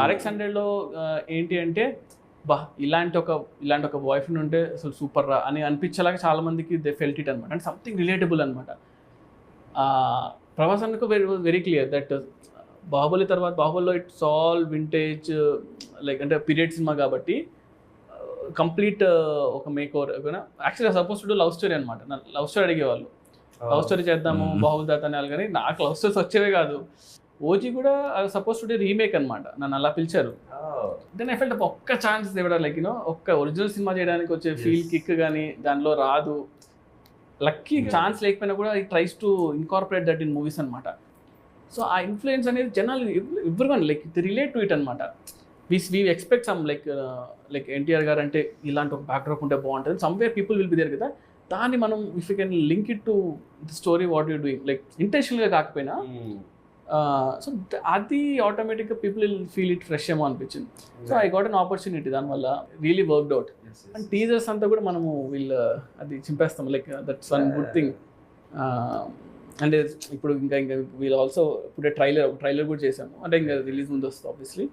RX-100లో ఏంటి అంటే ఇలాంటి ఒక బాయ్ ఫ్రెండ్ ఉంటే అసలు సూపర్ రా అని అనిపించేలాగా చాలా మందికి దే ఫెల్ట్ ఇట్ అనమాట. అంటే సంథింగ్ రిలేటబుల్ అనమాట. ప్రభాస్ అన్నకు వెరీ క్లియర్ దట్ బాహుబలి తర్వాత బాహుబలిలో ఇట్స్ ఆల్ వింటేజ్ లైక్ అంటే పీరియడ్ సినిమా కాబట్టి కంప్లీట్ ఒక మేక్ ఓవర్. యాక్చువల్గా సపోజ్ టు లవ్ స్టోరీ అనమాట. లవ్ స్టోరీ అడిగేవాళ్ళు, లవ్ స్టోరీ చేద్దాము బాహుబలి తర్వాత అని. కానీ నాకు లవ్ స్టోరీస్ వచ్చేవే కాదు. ఓజీ కూడా సపోజ్ టు రీమేక్ అనమాట. నన్ను అలా పిలిచారు. దెన్ ఐ ఫెల్ట్ ఒక్క ఛాన్స్ ఇవ్వడం లైక్ ఒక్క ఒరిజినల్ సినిమా చేయడానికి వచ్చే ఫీల్ కిక్ కానీ దానిలో రాదు. లక్కీ ఛాన్స్ లేకపోయినా కూడా it tries to incorporate that in movies అనమాట. సో ఆ ఇన్ఫ్లుయెన్స్ అనేది జనాలు everyone like the relate to it అనమాట. We expect some like NTR garu అంటే ఇలాంటి ఒక బ్యాక్డ్రాప్ ఉంటే బాగుంటుంది. Somewhere people will be there కదా. దాన్ని మనం if you can link it to the story what you doing like ఇంటెన్షనల్గా కాకపోయినా సో అది ఆటోమేటిక్గా people will feel it fresh ఏమో అనిపించింది. So I got an opportunity, దానివల్ల really worked out. And teasers అంతా కూడా మనము అది చింపేస్తాం like that's one good thing. అంటే ఇప్పుడు ఇంకా వీళ్ళు ఆల్సో ఇప్పుడే ట్రైలర్ కూడా చేసాము. అంటే ఇంకా రిలీజ్ ముందు వస్తుంది ఆబ్వియస్లీ.